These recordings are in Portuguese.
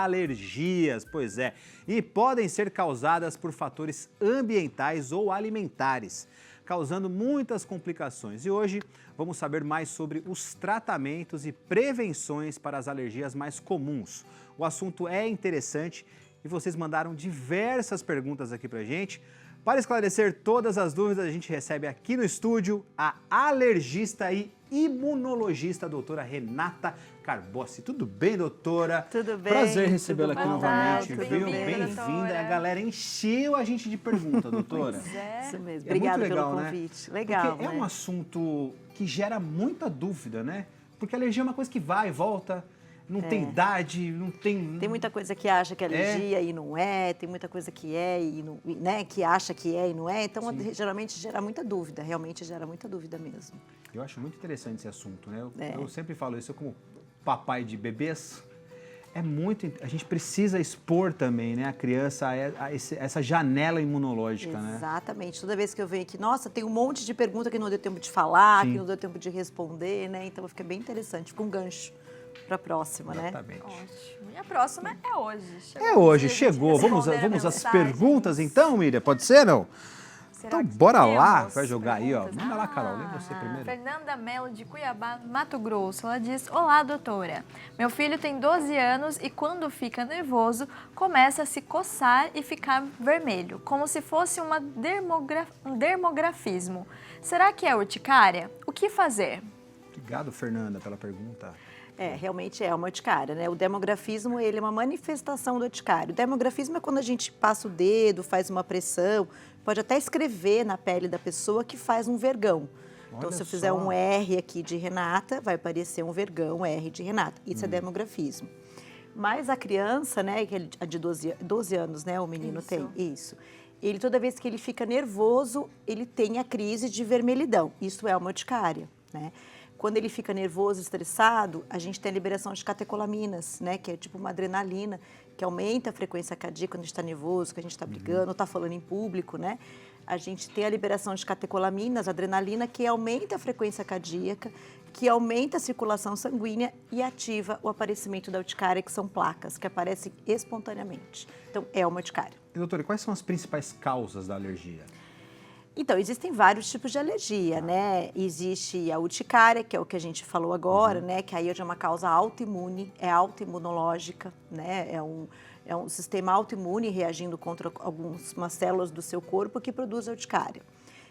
Alergias, pois é, e podem ser causadas por fatores ambientais ou alimentares, causando muitas complicações. E hoje vamos saber mais sobre os tratamentos e prevenções para as alergias mais comuns. O assunto é interessante e vocês mandaram diversas perguntas aqui pra gente. Para esclarecer todas as dúvidas, a gente recebe aqui no estúdio a alergista e imunologista, a doutora Renata Carbossi. Tudo bem, doutora? Tudo bem. Prazer recebê-la aqui novamente, tudo viu? bem, Bem-vinda. A galera encheu a gente de perguntas, doutora. Pois é. Isso mesmo. É Obrigada muito legal, pelo né? convite. Legal, Porque é um assunto que gera muita dúvida, né? Porque a alergia é uma coisa que vai e volta, não tem idade, não tem... Tem muita coisa que acha que é alergia e não é, tem muita coisa que é e não, né, que acha que é e não é. Então, geralmente gera muita dúvida, realmente gera muita dúvida mesmo. Eu acho muito interessante esse assunto, né? Eu sempre falo isso, eu como papai de bebês, a gente precisa expor também, né, a criança a essa janela imunológica, né? Exatamente. Toda vez que eu venho aqui, nossa, tem um monte de pergunta que não deu tempo de falar, que não deu tempo de responder, né? Então fica bem interessante, fica um gancho para a próxima, Exatamente. né? Ótimo. E a próxima é hoje. Chegou. Vamos às perguntas então, Miriam? Pode ser, não? Será Então, que bora lá, temos vai jogar aí, ó. perguntas? Manda lá, Carol, lê você primeiro. Fernanda Mello, de Cuiabá, Mato Grosso. Ela diz: olá, doutora. Meu filho tem 12 anos e quando fica nervoso, começa a se coçar e ficar vermelho, como se fosse um dermografismo. Será que é urticária? O que fazer? Obrigado, Fernanda, pela pergunta. Realmente é uma urticária, né? O dermografismo, ele é uma manifestação do urticário. O dermografismo é quando a gente passa o dedo, faz uma pressão, pode até escrever na pele da pessoa que faz um vergão. Então, se eu fizer um R aqui de Renata, vai aparecer um vergão R de Renata. Isso é dermografismo. Mas a criança, né, que é de 12 anos, né, o menino tem isso. Ele, toda vez que ele fica nervoso, ele tem a crise de vermelhidão. Isso é uma urticária, né? Quando ele fica nervoso, estressado, a gente tem a liberação de catecolaminas, né? Que é tipo uma adrenalina, que aumenta a frequência cardíaca quando a gente está nervoso, que a gente está brigando, está falando em público, né? A gente tem a liberação de catecolaminas, adrenalina, que aumenta a frequência cardíaca, que aumenta a circulação sanguínea e ativa o aparecimento da urticária, que são placas, que aparecem espontaneamente. Então, é uma urticária. E, doutora, quais são as principais causas da alergia? Então, existem vários tipos de alergia, né? Existe a urticária, que é o que a gente falou agora, né? Que aí é uma causa autoimune, é autoimunológica, né? É um sistema autoimune reagindo contra algumas células do seu corpo que produz a urticária.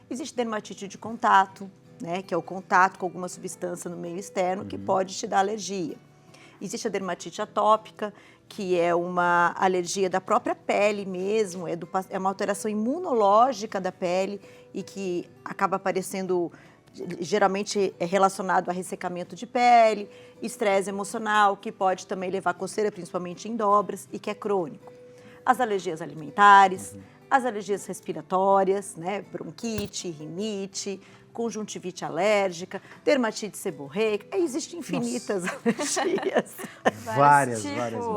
Existe dermatite de contato, né? Que é o contato com alguma substância no meio externo que pode te dar alergia. Existe a dermatite atópica, que é uma alergia da própria pele mesmo, é uma alteração imunológica da pele e que acaba aparecendo, geralmente é relacionado a ressecamento de pele, estresse emocional, que pode também levar a coceira, principalmente em dobras, e que é crônico. As alergias alimentares, as alergias respiratórias, né, bronquite, rinite, conjuntivite alérgica, dermatite seborreica, existem infinitas alergias.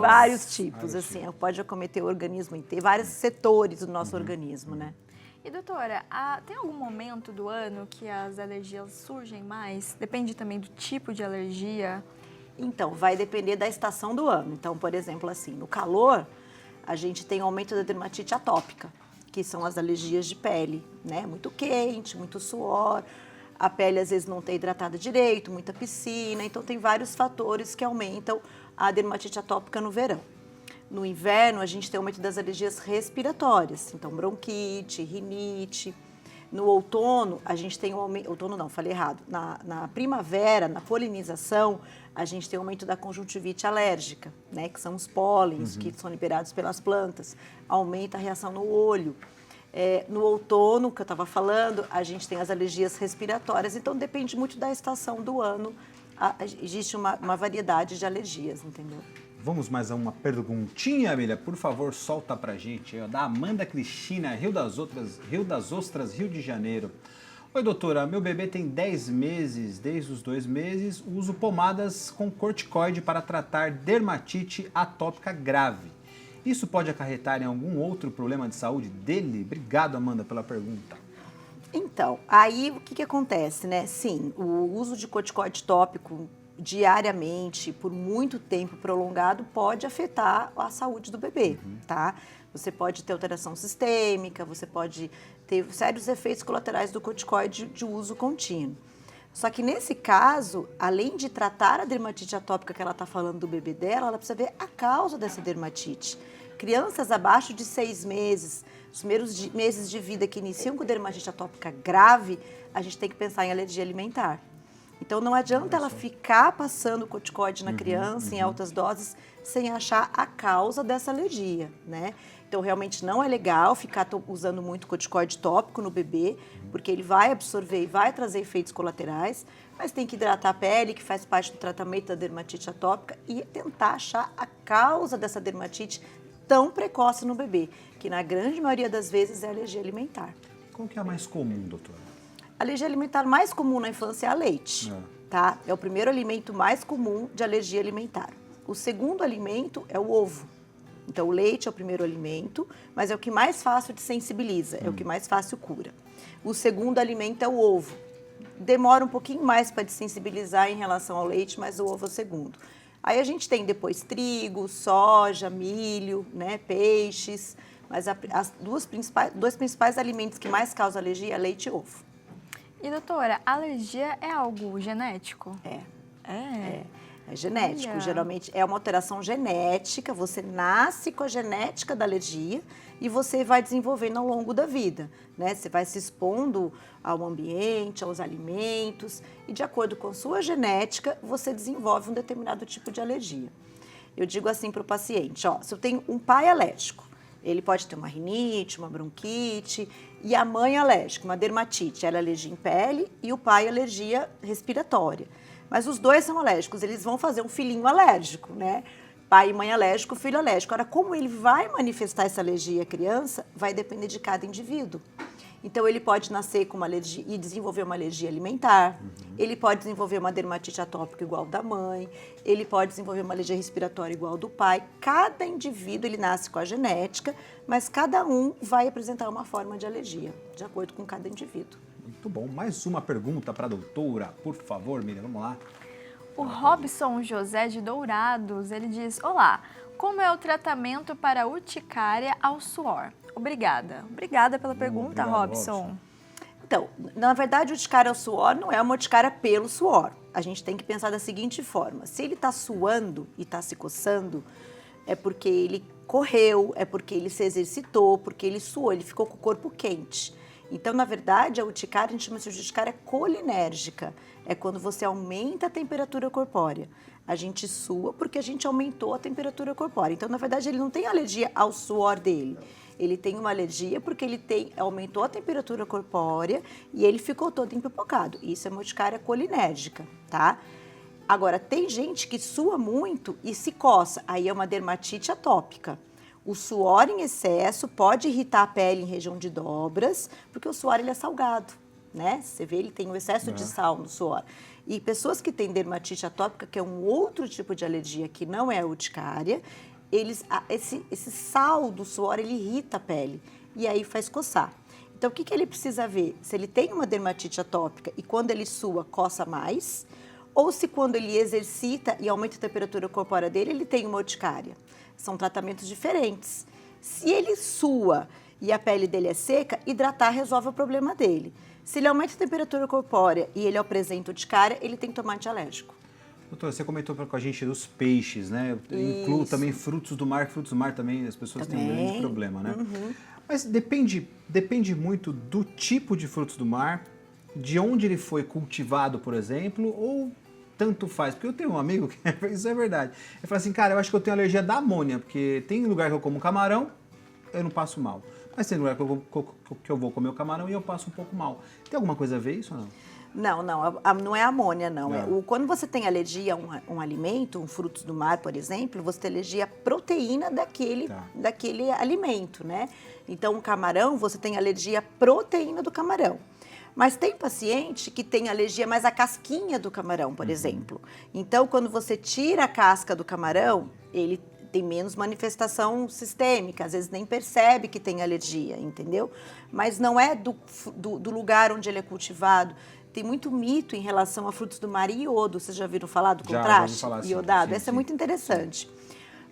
Vários tipos, assim, pode acometer o organismo inteiro, vários setores do nosso organismo, né? E doutora, tem algum momento do ano que as alergias surgem mais? Depende também do tipo de alergia? Então, vai depender da estação do ano. Então, por exemplo, assim, no calor, a gente tem aumento da dermatite atópica, que são as alergias de pele, né? Muito quente, muito suor, a pele às vezes não está hidratada direito, muita piscina, então tem vários fatores que aumentam a dermatite atópica no verão. No inverno, a gente tem aumento das alergias respiratórias, então bronquite, rinite. No outono, a gente tem um aumento, outono não, falei errado, na primavera, na polinização, a gente tem aumento da conjuntivite alérgica, né, que são os pólens que são liberados pelas plantas, aumenta a reação no olho. No outono, que eu estava falando, a gente tem as alergias respiratórias, então depende muito da estação do ano, existe uma variedade de alergias, entendeu? Vamos mais a uma perguntinha, Miriam? Por favor, solta pra gente. Da Amanda Cristina, Rio das Ostras, Rio de Janeiro. Oi, doutora, meu bebê tem 10 meses, desde os 2 meses, uso pomadas com corticoide para tratar dermatite atópica grave. Isso pode acarretar em algum outro problema de saúde dele? Obrigado, Amanda, pela pergunta. Então, aí o que acontece, né? Sim, o uso de corticoide tópico diariamente, por muito tempo prolongado, pode afetar a saúde do bebê, tá? Você pode ter alteração sistêmica, você pode ter sérios efeitos colaterais do corticoide de uso contínuo. Só que nesse caso, além de tratar a dermatite atópica que ela está falando do bebê dela, ela precisa ver a causa dessa dermatite. Crianças abaixo de 6 meses, os primeiros meses de vida que iniciam com dermatite atópica grave, a gente tem que pensar em alergia alimentar. Então não adianta ela ficar passando corticoide na criança em altas doses sem achar a causa dessa alergia, né? Então realmente não é legal ficar usando muito corticoide tópico no bebê, porque ele vai absorver e vai trazer efeitos colaterais, mas tem que hidratar a pele, que faz parte do tratamento da dermatite atópica, e tentar achar a causa dessa dermatite tão precoce no bebê, que na grande maioria das vezes é alergia alimentar. Qual que é a mais comum, doutora? A alergia alimentar mais comum na infância é a leite, tá? É o primeiro alimento mais comum de alergia alimentar. O segundo alimento é o ovo. Então, o leite é o primeiro alimento, mas é o que mais fácil desensibiliza, é o que mais fácil cura. O segundo alimento é o ovo. Demora um pouquinho mais para desensibilizar em relação ao leite, mas o ovo é o segundo. Aí a gente tem depois trigo, soja, milho, né, peixes, mas dois principais alimentos que mais causam alergia é leite e ovo. E doutora, alergia é algo genético? É genético, Olha. geralmente é uma alteração genética, você nasce com a genética da alergia e você vai desenvolvendo ao longo da vida, né? Você vai se expondo ao ambiente, aos alimentos e de acordo com sua genética, você desenvolve um determinado tipo de alergia. Eu digo assim para o paciente, ó, se eu tenho um pai alérgico, ele pode ter uma rinite, uma bronquite, e a mãe alérgica, uma dermatite, ela é alergia em pele e o pai alergia respiratória. Mas os dois são alérgicos, eles vão fazer um filhinho alérgico, né? Pai e mãe alérgico, filho alérgico. Agora, como ele vai manifestar essa alergia à criança, vai depender de cada indivíduo. Então, ele pode nascer com uma alergia e desenvolver uma alergia alimentar, ele pode desenvolver uma dermatite atópica igual da mãe, ele pode desenvolver uma alergia respiratória igual do pai. Cada indivíduo, ele nasce com a genética, mas cada um vai apresentar uma forma de alergia, de acordo com cada indivíduo. Muito bom. Mais uma pergunta para a doutora, por favor, Miriam, vamos lá. O Robson José de Dourados, ele diz, olá, como é o tratamento para urticária ao suor? Obrigada. Obrigada pela pergunta, obrigado, Robson. Então, na verdade, urticária ao suor não é uma urticária pelo suor. A gente tem que pensar da seguinte forma, se ele está suando e está se coçando, é porque ele correu, é porque ele se exercitou, porque ele suou, ele ficou com o corpo quente. Então, na verdade, a urticária, a gente chama de urticária colinérgica. É quando você aumenta a temperatura corpórea. A gente sua porque a gente aumentou a temperatura corpórea. Então, na verdade, ele não tem alergia ao suor dele. Ele tem uma alergia porque ele aumentou a temperatura corpórea e ele ficou todo empipocado. Isso é uma urticária colinérgica, tá? Agora, tem gente que sua muito e se coça. Aí é uma dermatite atópica. O suor em excesso pode irritar a pele em região de dobras, porque o suor ele é salgado, né? Você vê, ele tem um excesso de sal no suor. E pessoas que têm dermatite atópica, que é um outro tipo de alergia que não é a urticária, esse sal do suor, ele irrita a pele e aí faz coçar. Então, o que ele precisa ver? Se ele tem uma dermatite atópica e quando ele sua, coça mais, ou se quando ele exercita e aumenta a temperatura corpórea dele, ele tem uma urticária. São tratamentos diferentes. Se ele sua e a pele dele é seca, hidratar resolve o problema dele. Se ele aumenta a temperatura corpórea e ele apresenta urticária, ele tem que tomar antialérgico. Doutora, você comentou com a gente dos peixes, né? Eu incluo também frutos do mar também as pessoas têm um grande problema, né? Mas depende muito do tipo de frutos do mar, de onde ele foi cultivado, por exemplo, ou tanto faz. Porque eu tenho um amigo que isso é verdade. Ele fala assim, cara, eu acho que eu tenho alergia da amônia, porque tem lugar que eu como camarão, eu não passo mal. Mas tem lugar que eu vou comer o camarão e eu passo um pouco mal. Tem alguma coisa a ver isso ou não? Não é amônia, não. Quando você tem alergia a um alimento, frutos do mar, por exemplo, você tem alergia à proteína daquele alimento, né? Então, o camarão, você tem alergia à proteína do camarão. Mas tem paciente que tem alergia mais à casquinha do camarão, por exemplo. Então, quando você tira a casca do camarão, ele tem menos manifestação sistêmica, às vezes nem percebe que tem alergia, entendeu? Mas não é do lugar onde ele é cultivado. tem muito mito em relação a frutos do mar e iodo. Vocês já ouviram falar do Já contraste? ouvi falar, sim. Iodado? Sim, Essa sim. é muito interessante.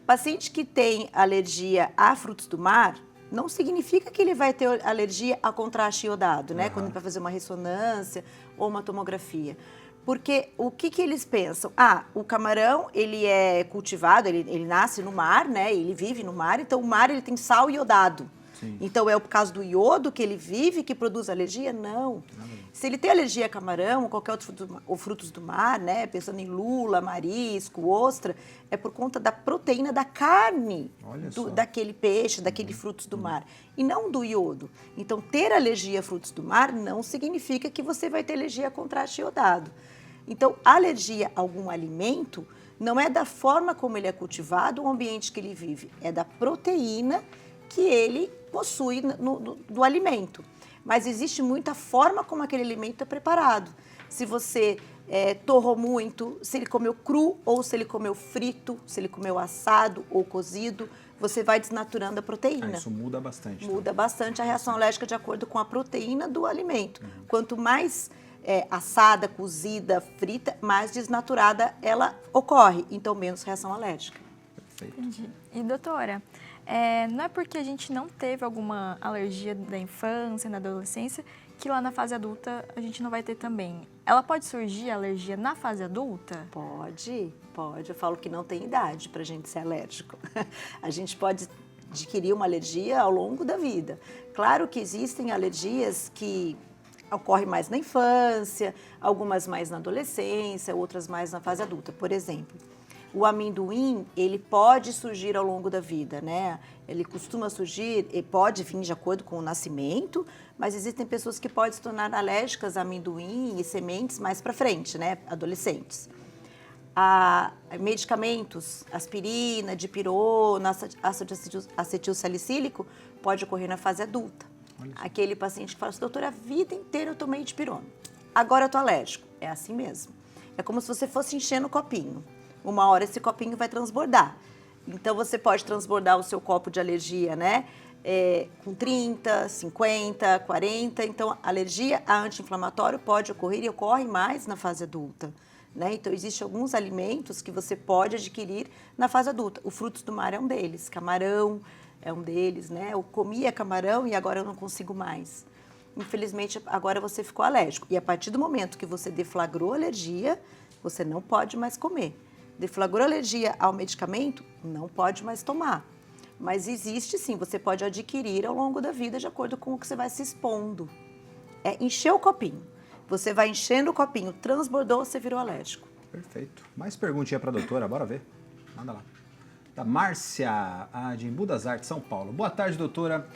Paciente que tem alergia a frutos do mar, não significa que ele vai ter alergia a contraste iodado, né? Quando ele vai fazer uma ressonância ou uma tomografia. Porque o que eles pensam? Ah, o camarão, ele é cultivado, ele nasce no mar, né? Ele vive no mar, então o mar ele tem sal iodado. Sim. Então, é por causa do iodo que ele vive que produz alergia? Não. Se ele tem alergia a camarão ou qualquer outro frutos do mar, né? Pensando em lula, marisco, ostra, é por conta da proteína da carne daquele peixe, daquele frutos do mar, e não do iodo. Então, ter alergia a frutos do mar não significa que você vai ter alergia a contraste iodado. Então, alergia a algum alimento não é da forma como ele é cultivado, o ambiente que ele vive, é da proteína que ele possui do alimento. Mas existe muita forma como aquele alimento é preparado. Se você torrou muito, se ele comeu cru ou se ele comeu frito, se ele comeu assado ou cozido, você vai desnaturando a proteína. Isso muda bastante. Muda bastante a reação alérgica de acordo com a proteína do alimento. Quanto mais assada, cozida, frita, mais desnaturada ela ocorre, então menos reação alérgica. Perfeito. Entendi. E doutora, não é porque a gente não teve alguma alergia da infância, na adolescência, que lá na fase adulta a gente não vai ter também. Ela pode surgir a alergia na fase adulta? Pode. Eu falo que não tem idade para a gente ser alérgico. A gente pode adquirir uma alergia ao longo da vida. Claro que existem alergias que ocorrem mais na infância, algumas mais na adolescência, outras mais na fase adulta. Por exemplo, o amendoim, ele pode surgir ao longo da vida, né? Ele costuma surgir, e pode vir de acordo com o nascimento, mas existem pessoas que podem se tornar alérgicas a amendoim e sementes mais para frente, né? Adolescentes. Medicamentos, aspirina, dipirona, ácido acetilsalicílico, pode ocorrer na fase adulta. Aquele paciente que fala assim, doutora, a vida inteira eu tomei dipirona, agora eu tô alérgico. É assim mesmo. É como se você fosse enchendo o copinho. Uma hora esse copinho vai transbordar. Então, você pode transbordar o seu copo de alergia, né? Com 30, 50, 40. Então, alergia a anti-inflamatório pode ocorrer e ocorre mais na fase adulta, né? Então, existem alguns alimentos que você pode adquirir na fase adulta. O frutos do mar é um deles, camarão é um deles, né? Eu comia camarão e agora eu não consigo mais. Infelizmente, agora você ficou alérgico. E a partir do momento que você deflagrou alergia, você não pode mais comer. Deflagrou alergia ao medicamento, não pode mais tomar. Mas existe sim, você pode adquirir ao longo da vida de acordo com o que você vai se expondo. É encher o copinho. Você vai enchendo o copinho, transbordou, você virou alérgico. Perfeito. Mais perguntinha para a doutora, bora ver? Manda lá. Da Márcia, de Embu das Artes, São Paulo. Boa tarde, doutora.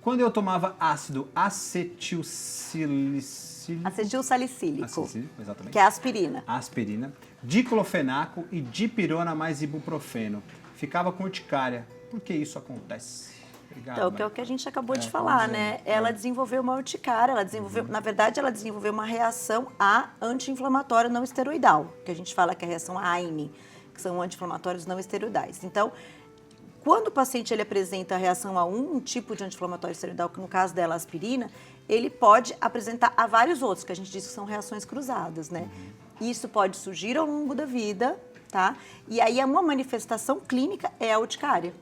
Quando eu tomava ácido acetilsalicílico, exatamente, que é a aspirina. Aspirina, diclofenaco e dipirona mais ibuprofeno, ficava com urticária. Por que isso acontece? Obrigado, Então, que é o que a gente acabou de falar, né? Ela desenvolveu uma urticária, na verdade, ela desenvolveu uma reação a anti-inflamatório não esteroidal, que a gente fala que é a reação AINE, que são anti-inflamatórios não esteroidais. Então, quando o paciente ele apresenta a reação a um tipo de anti-inflamatório esteroidal, que no caso dela a aspirina, ele pode apresentar a vários outros, que a gente diz que são reações cruzadas, né? Isso pode surgir ao longo da vida, tá? E aí uma manifestação clínica é a urticária.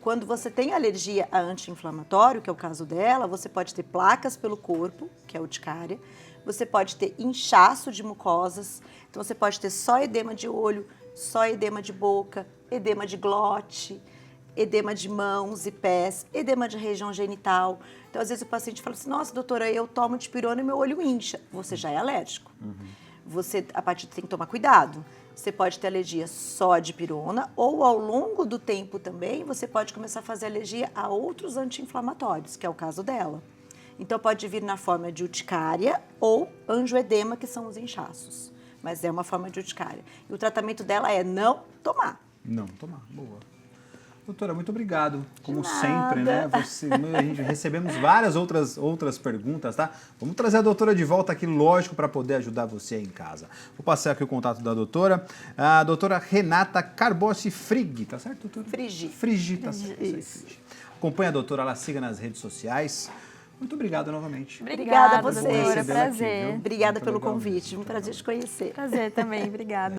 Quando você tem alergia a anti-inflamatório, que é o caso dela, você pode ter placas pelo corpo, que é a urticária, você pode ter inchaço de mucosas, então você pode ter só edema de olho, só edema de boca, edema de glote, edema de mãos e pés, edema de região genital. Então, às vezes o paciente fala assim, nossa, doutora, eu tomo dipirona e meu olho incha. Você já é alérgico. Você, a partir tem que tomar cuidado. Você pode ter alergia só a dipirona ou ao longo do tempo também você pode começar a fazer alergia a outros anti-inflamatórios, que é o caso dela. Então, pode vir na forma de urticária ou angioedema, que são os inchaços. Mas é uma forma de urticária. E o tratamento dela é não tomar. Não tomar, boa. Doutora, muito obrigado. Como sempre, né? A gente recebemos várias outras perguntas, tá? Vamos trazer a doutora de volta aqui, lógico, para poder ajudar você aí em casa. Vou passar aqui o contato da doutora. A doutora Renata Carbossi Frigg, tá certo, doutora? Frigg. Frigg, tá certo. Isso. Acompanhe a doutora, ela siga nas redes sociais. Muito obrigado novamente. Obrigada a doutora, vocês. Recebê-la aqui, prazer. viu? Obrigada Muito pelo legal convite, um prazer te conhecer. Prazer também, obrigada.